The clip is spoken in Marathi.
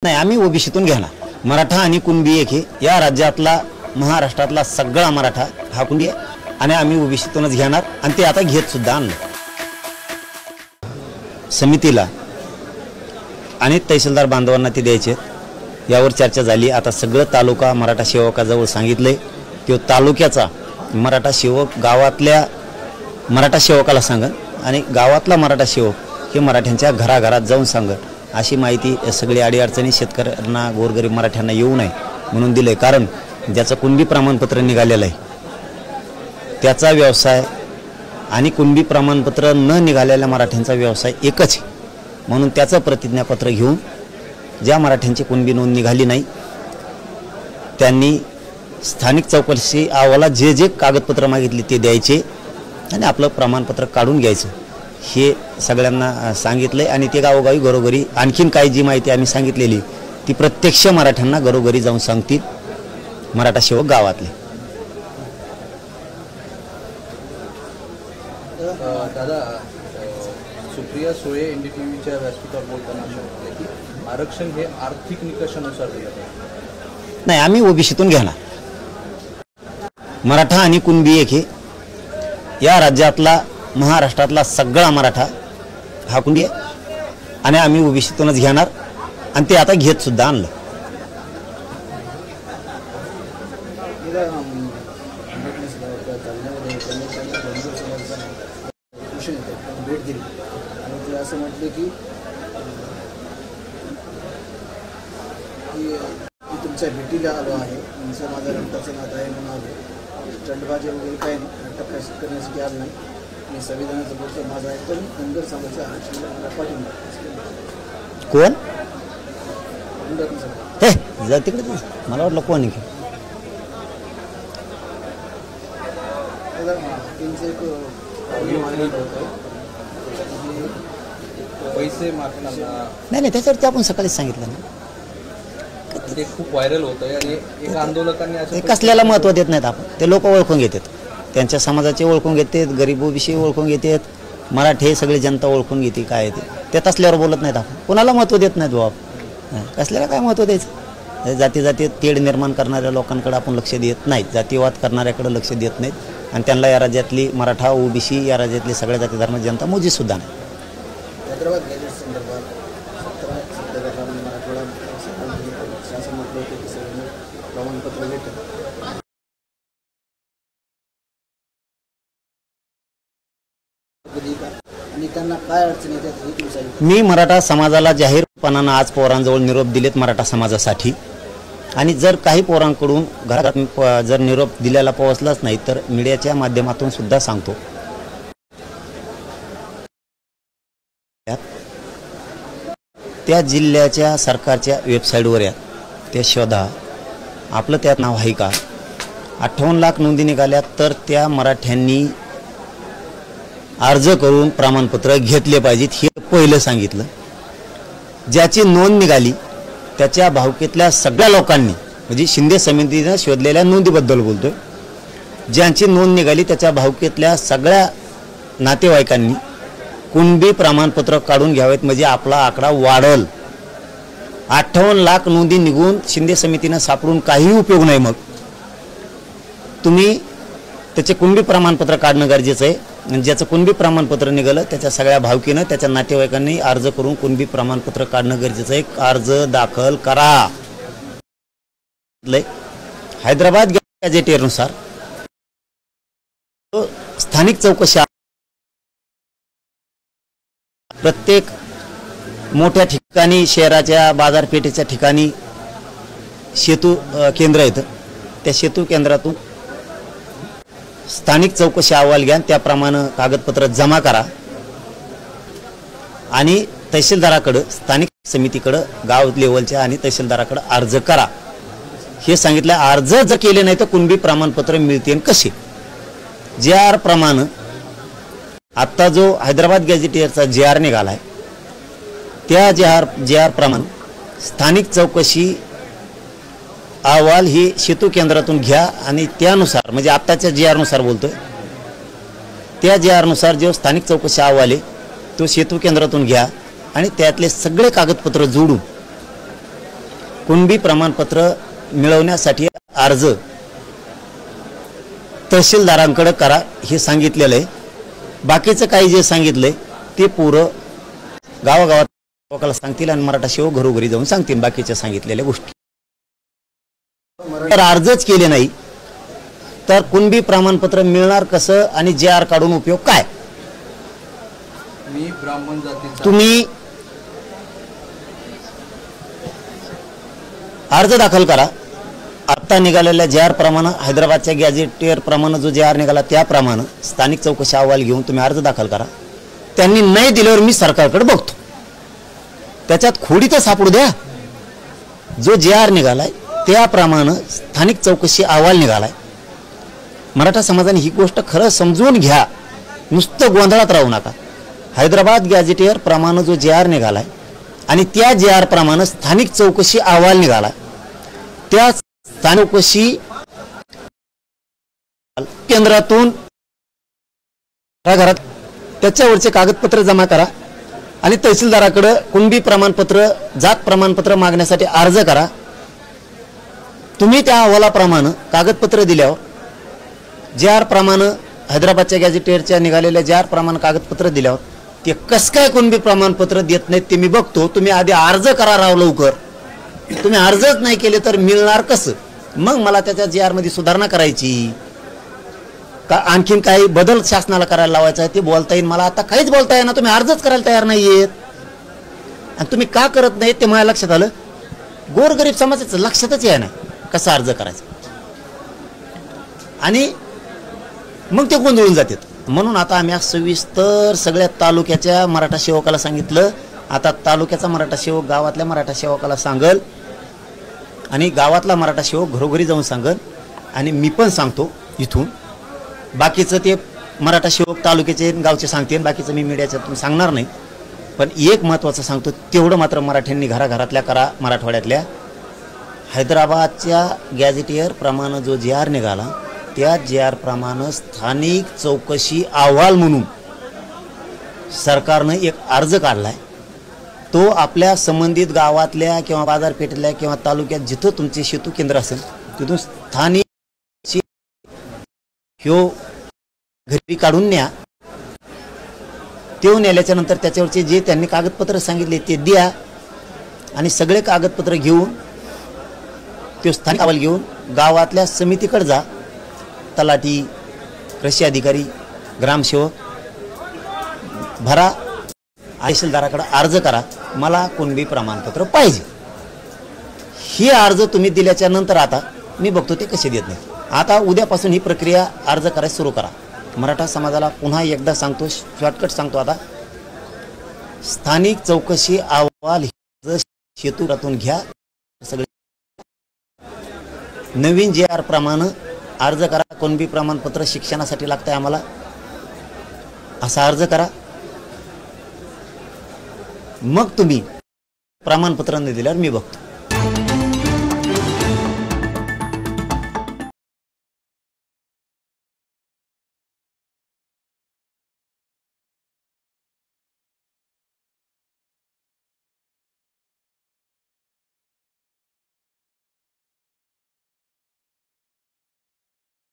नाही, आम्ही ओबीसीतून घेणार। मराठा आणि कुणबी एक आहे। या राज्यातला महाराष्ट्रातला सगळा मराठा हा कुणबी आहे आणि आम्ही ओबीसीतूनच घेणार आणि ते आता घेत सुद्धा आणलं। समितीला आणि तहसीलदार बांधवांना ते द्यायचे यावर चर्चा झाली। आता सगळं तालुका मराठा सेवकाजवळ सांगितले की तालुक्याचा मराठा सेवक गावातल्या मराठा सेवकाला सांगन आणि गावातला मराठा सेवक हे मराठ्यांच्या घराघरात जाऊन सांगन अशी माहिती सगळी अडीअडचणी शेतकऱ्यांना गोरगरीब मराठ्यांना येऊ नये म्हणून दिले। कारण ज्याचं कुणबी प्रमाणपत्र निघालेलं आहे त्याचा व्यवसाय आणि कुणबी प्रमाणपत्र न निघालेल्या मराठ्यांचा व्यवसाय एकच आहे। म्हणून त्याचं प्रतिज्ञापत्र घेऊन ज्या मराठ्यांची कुणबी नोंद निघाली नाही त्यांनी स्थानिक चौकशी अहवालात जे जे कागदपत्र मागितली ते द्यायचे आणि आपलं प्रमाणपत्र काढून घ्यायचं हे सगळ्यांना सांगितले। आणि ते गावोगावी घरोघरी आणखीन काही जी माहिती आम्ही सांगितलेली ती प्रत्यक्ष मराठ्यांना घरोघरी जाऊन सांगतील मराठा सेवक गावातले। दादा, सुप्रिया सुळे एनडीटीव्हीच्या व्यासपीठावर बोलताना म्हटले की आरक्षण हे आर्थिक निकषानुसार दिलं पाहिजे। नाही, आम्ही ओबीसीतून घेणार। मराठा आणि कुणबी एक आहे। या राज्यातला महाराष्ट्रातला सगळा मराठा हा कुणबी आहे आणि आम्ही ओबीसीतूनच घेणार आणि ते आता घेत सुद्धा आणलं। भेट दिली आणि ते असं म्हटले की तुमच्या भेटीला आलो आहे, तुमचं माझा रक्ताचं नातं आहे म्हणून आलो, स्टंटबाजी वगैरे काही नाही, नाटक काय करण्यासाठी आलं नाही, मी संविधानाचं बोलतो माझा आहे पण धनगर समाजाच्या आरक्षणाला मला पाठिंबा। कोण हे जा तिकडे मला वाटलं कोण आहे त्यांचं एक पैसे मागताना नाही त्याच्यावरती आपण सकाळीच सांगितलं ना ते खूप व्हायरल होतंय आणि एक आंदोलकांनी ते कसल्याला महत्त्व देत नाहीत आपण। ते लोक ओळखून घेतात, त्यांच्या समाजाचे ओळखून घेतात, गरीब ओबीसी ओळखून घेतात, मराठी सगळी जनता ओळखून घेते काय ते तसल्यावर बोलत नाहीत आपण। कोणाला महत्त्व देत नाहीत बाबा, कसल्याला काय महत्त्व द्यायचं। जाती तेढ निर्माण करणाऱ्या लोकांकडे आपण लक्ष देत नाहीत, जातीवाद करणाऱ्याकडे लक्ष देत नाहीत आणि त्यांना या राज्यातली मराठा ओबीसी या राज्यातली सगळ्या जाती धर्म जनता मोजी सुद्धा नाही। हैदराबाद गॅजेट संदर्भात 17 सप्टेंबरला मराठवाडा शासन म्हटलं होतं की सगळ्यांना प्रमाणपत्र भेटेल आणि त्यांना काय अडचणी येतात हे तुम्ही सांगितलं। मी मराठा समाजाला जाहीरपणानं आज पोरांजवळ निरोप दिलेत मराठा समाजासाठी आणि जर काही पोरांकडून घरात जर निरोप दिलेला पोहोचलाच नाही तर मीडियाच्या माध्यमातून सुद्धा सांगतो त्या जिल्ह्याच्या सरकारच्या वेबसाईटवर या ते शोधा, आपलं त्यात नाव आहे का। 58 लाख नोंदी निघाल्या तर त्या मराठ्यांनी अर्ज करून प्रमाणपत्र घेतले पाहिजेत हे पहिलं सांगितलं। ज्याची नोंद निघाली त्याच्या भावकीतल्या सगळ्या लोकांनी म्हणजे शिंदे समितीनं शोधलेल्या नोंदीबद्दल बोलतोय, ज्यांची नोंद निघाली त्याच्या भावकीतल्या सगळ्या नातेवाईकांनी कुणबी प्रमाणपत्र काढून घ्यावेत म्हणजे आपला आकडा वाढल। 58 लाख नोंदी निघून शिंदे समितीनं सापडून काही उपयोग नाही। मग तुम्ही त्याचे कुणबी प्रमाणपत्र काढणं गरजेचं आहे आणि ज्याचं कुणबी प्रमाणपत्र निघालं त्याच्या सगळ्या भावकीनं त्याच्या नातेवाईकांनी अर्ज करून कुणबी प्रमाणपत्र काढणं गरजेचं आहे। अर्ज दाखल करा। हैदराबाद गॅजेटनुसार स्थानिक चौकशी प्रत्येक मोठ्या ठिकाणी शहराच्या बाजारपेठेच्या ठिकाणी सेतू केंद्र येतं, त्या सेतू केंद्रातून स्थानिक चौकशी अहवाल घ्या, त्याप्रमाणे कागदपत्र जमा करा आणि तहसीलदाराकडे स्थानिक समितीकडे गाव लेवलच्या आणि तहसीलदाराकडे अर्ज करा हे सांगितलं। अर्ज जर केले नाही तर कुणबी प्रमाणपत्र मिळते कसे। JR प्रमाणे आता जो हैदराबाद गॅजेटियरचा JR निघाला आहे त्या JR प्रमाणे स्थानिक चौकशी अहवाल ही सेतू केंद्रातून घ्या आणि त्यानुसार म्हणजे आत्ताच्या JR नुसार बोलतोय त्या JR नुसार जो स्थानिक चौकशी अहवाल आहे तो सेतू केंद्रातून घ्या आणि त्यातले सगळे कागदपत्र जोडून कुणबी प्रमाणपत्र मिळवण्यासाठी अर्ज तहसीलदारांकडे करा हे सांगितलेलं आहे. बाकीचं काही जे सांगितलंय ते पुरं गावागावात लोकांना सांगतील आणि मराठा सेवक घरोघरी जाऊन सांगतील बाकीच्या सांगितलेल्या गोष्टी. तर अर्जच केले नाही तर कुणबी प्रमाणपत्र मिळणार कसं आणि JR काढून उपयोग काय? मी ब्राह्मण जातीचा तुम्ही अर्ज दाखल करा. आता निघालेल्या JR प्रमाणे हैदराबादच्या गॅजेटियर प्रमाणे जो JR निघाला त्याप्रमाणे स्थानिक चौकशी अहवाल घेऊन तुम्ही अर्ज दाखल करा. त्यांनी नाही दिल्यावर मी सरकारकडे बघतो. त्याच्यात खोडी तर सापडू द्या. जो JR निघालाय त्याप्रमाणे स्थानिक चौकशी अहवाल निघालाय. मराठा समाजाने ही गोष्ट खरं समजून घ्या. नुसतं गोंधळात राहू नका. हैदराबाद गॅजेटियर प्रमाणे जो JR निघालाय आणि त्या JR प्रमाणे स्थानिक चौकशी अहवाल निघाला. त्या स्थानिक चौकशी केंद्रातून घरात त्याच्यावरचे कागदपत्र जमा करा आणि तहसीलदाराकडे कुणबी प्रमाणपत्र जात प्रमाणपत्र मागण्यासाठी अर्ज करा. तुम्ही त्या अहवालाप्रमाणे कागदपत्र दिल्यावर JR प्रमाणे हैदराबादच्या गॅजेटियरच्या निघालेल्या JR प्रमाणे कागदपत्र दिल्यावर ते कसं काय कुणबी प्रमाणपत्र देत नाहीत ते मी बघतो. तुम्ही आधी अर्ज करा राव लवकर. तुम्ही अर्जच नाही केले तर मिळणार कसं? मग मला त्याच्या JR मध्ये सुधारणा करायची का आणखीन काही बदल शासनाला करायला लावायचा आहे ते बोलता येईल. मला आता काहीच बोलता येईना. तुम्ही अर्जच करायला तयार नाहीयेत आणि तुम्ही का करत नाहीत ते माझ्या लक्षात आलं. गोरगरीब समाजाचं लक्षातच आहे ना कसा अर्ज करायचा आणि मग ते गोंधळून जातात. म्हणून आता आम्ही सविस्तर सगळ्या तालुक्याच्या मराठा सेवकाला सांगितलं. आता तालुक्याचा मराठा सेवक गावातल्या मराठा सेवकाला सांगल आणि गावातला मराठा सेवक घरोघरी जाऊन सांगल आणि मी पण सांगतो इथून. बाकीचं ते मराठा सेवक तालुक्याचे गावचे सांगते. बाकीचं मी मीडियाच्यातून सांगणार नाही. पण एक महत्त्वाचं सांगतो तेवढं मात्र मराठ्यांनी घराघरातल्या करा. मराठवाड्यातल्या हैदराबादच्या गॅजेटियर प्रमाणे जो JR निघाला त्या JR प्रमाणे स्थानिक चौकशी अहवाल म्हणून सरकारनं एक अर्ज काढलाय. तो आपल्या संबंधित गावातल्या किंवा बाजारपेठेतल्या किंवा तालुक्यात जिथं तुमचे सेतू केंद्र असेल तिथून स्थानिक ह्यो घरी काढून न्या. ते नेल्याच्या नंतर त्याच्यावरचे जे त्यांनी कागदपत्र सांगितले ते द्या आणि सगळे कागदपत्र घेऊन तो स्थानिक अहवाल घेऊन गावातल्या समितीकडे जा. तलाठी, कृषी अधिकारी, ग्रामसेवक भरा. तहसीलदाराकडे अर्ज करा मला कुणबी प्रमाणपत्र पाहिजे. हे अर्ज तुम्ही दिल्याच्या नंतर आता मी बघतो ते कसे देत नाही. आता उद्यापासून ही प्रक्रिया अर्ज करायला सुरू करा. मराठा समाजाला पुन्हा एकदा सांगतो, शॉर्टकट सांगतो. आता स्थानिक चौकशी अहवाल शेतूरातून घ्या. सगळे नवीन JR प्रमाणे अर्ज करा. कुणबी प्रमाणपत्र शिक्षणासाठी लागतंय आम्हाला असा अर्ज करा. मग तुम्ही प्रमाणपत्र न दिल्यावर मी बघतो.